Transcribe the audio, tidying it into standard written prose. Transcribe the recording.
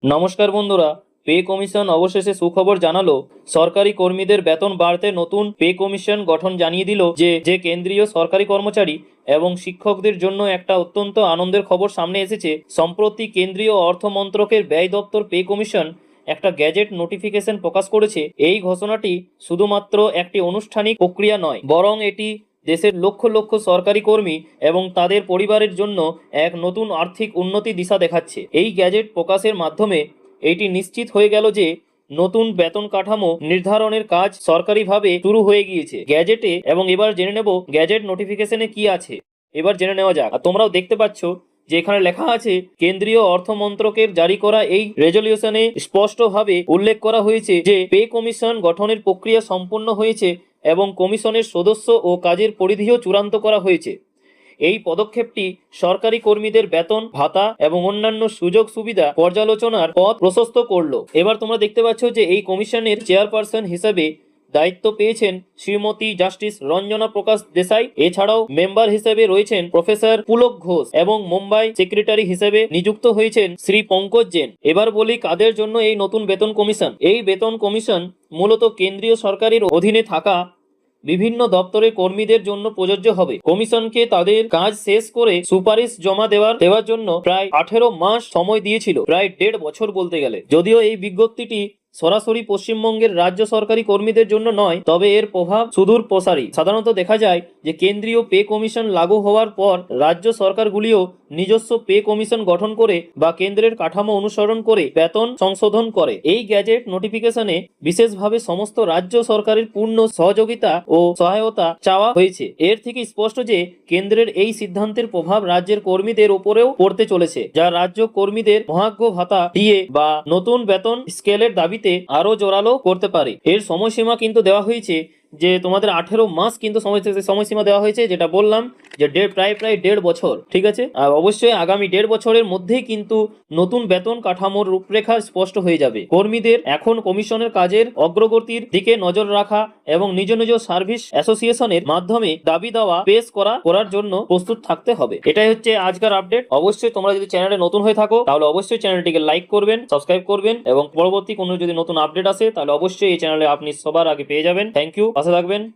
নমস্কার বন্ধুরা। Pay commission অবশেষে সুখবর জানালো, সরকারি কর্মীদের বেতন বাড়তে নতুন পে কমিশন গঠন জানিয়ে দিল যে কেন্দ্রীয় সরকারি কর্মচারী এবং শিক্ষকদের জন্য একটা অত্যন্ত আনন্দের খবর সামনে এসেছে। সম্প্রতি কেন্দ্রীয় অর্থ মন্ত্রকের ব্যয় দপ্তর পে কমিশন একটা গ্যাজেট নোটিফিকেশন প্রকাশ করেছে। এই ঘোষণাটি শুধুমাত্র একটি আনুষ্ঠানিক প্রক্রিয়া নয়, বরং এটি দেশের লক্ষ লক্ষ সরকারি কর্মী এবং তাদের পরিবারের জন্য এক নতুন আর্থিক উন্নতি দিশা দেখাচ্ছে। এই গ্যাজেট প্রকাশের মাধ্যমে এটি নিশ্চিত হয়ে গেল যে নতুন বেতন কাঠামো নির্ধারণের কাজ সরকারিভাবে শুরু হয়ে গিয়েছে গ্যাজেটে। এবং এবার জেনে নেব গ্যাজেট নোটিফিকেশনে কি আছে। এবার জেনে নেওয়া যাক। আর তোমরাও দেখতে পাচ্ছ যে এখানে লেখা আছে, কেন্দ্রীয় অর্থ মন্ত্রকের জারি করা এই রেজলিউশনে স্পষ্টভাবে উল্লেখ করা হয়েছে যে পে কমিশন গঠনের প্রক্রিয়া সম্পন্ন হয়েছে এবং কমিশনের সদস্য ও কাজের পরিধিও চূড়ান্ত করা হয়েছে। এই পদক্ষেপটি সরকারি কর্মীদের বেতন ভাতা এবং অন্যান্য সুযোগ সুবিধা পর্যালোচনার পথ প্রশস্ত করলো। এবার তোমরা দেখতে পাচ্ছ যে এই কমিশনের চেয়ারপারসন হিসেবে দায়িত্ব পেয়েছেন শ্রীমতী জাস্টিস রঞ্জনা প্রকাশ দেশাই। এছাড়াও মেম্বার হিসেবে রয়েছেন প্রফেসর পুলক ঘোষ এবং মুম্বাই সেক্রেটারি হিসেবে নিযুক্ত হয়েছেন শ্রী পঙ্কজ জেন। এবার বলি কাদের জন্য এই নতুন বেতন কমিশন। এই বেতন কমিশন মূলত কেন্দ্রীয় সরকারের অধীনে থাকা বিভিন্ন দপ্তরের কর্মীদের জন্য প্রযোজ্য হবে। কমিশনকে তাদের কাজ শেষ করে সুপারিশ জমা দেওয়ার জন্য প্রায় 18 মাস সময় দিয়েছিল, প্রায় 1.5 বছর বলতে গেলে। যদিও এই বিজ্ঞপ্তিটি সরাসরি পশ্চিমবঙ্গের রাজ্য সরকারি কর্মীদের জন্য নয়, তবে এর প্রভাব সুদূর প্রসারী। সাধারণত দেখা যায় যে কেন্দ্রীয় পে কমিশন লাগু হওয়ার পর রাজ্য সরকারগুলিও নিজস্ব পে কমিশন গঠন করে বা কেন্দ্রের কাঠামো অনুসরণ করে বেতন সংশোধন করে। এই গ্যাজেট নোটিফিকেশনে বিশেষভাবে সমস্ত রাজ্য সরকারের পূর্ণ সহযোগিতা ও সহায়তা চাওয়া হয়েছে। এর থেকে স্পষ্ট যে কেন্দ্রের এই সিদ্ধান্তের প্রভাব রাজ্যের কর্মীদের উপরেও পড়তে চলেছে, যা রাজ্য কর্মীদের মহার্ঘ ভাতা দিয়ে বা নতুন বেতন স্কেলের দাবিতে আরো জোরালো করতে পারে। এর সময়সীমা কিন্তু দেওয়া হয়েছে যে তোমাদের 18 মাস কিন্তু সময়সীমা দেওয়া হয়েছে, যেটা বললাম যে প্রায় 1.5 বছর। ঠিক আছে, আর অবশ্যই আগামী 1.5 বছরের মধ্যেই কিন্তু নতুন বেতন কাঠামোর রূপরেখা স্পষ্ট হয়ে যাবে। কর্মীদের এখন কমিশনের কাজের অগ্রগতির দিকে নজর রাখা এবং নিজ নিজ সার্ভিস অ্যাসোসিয়েশনের মাধ্যমে দাবি দাওয়া পেশ করার জন্য প্রস্তুত থাকতে হবে। এটাই হচ্ছে আজকের আপডেট। অবশ্যই তোমরা যদি চ্যানেলে নতুন হয়ে থাকো তাহলে অবশ্যই চ্যানেলটিকে লাইক করবেন, সাবস্ক্রাইব করবেন এবং পরবর্তী কোনো যদি নতুন আপডেট আসে তাহলে অবশ্যই এই চ্যানেলে আপনি সবার আগে পেয়ে যাবেন। থ্যাংক ইউ, পাশে থাকবেন।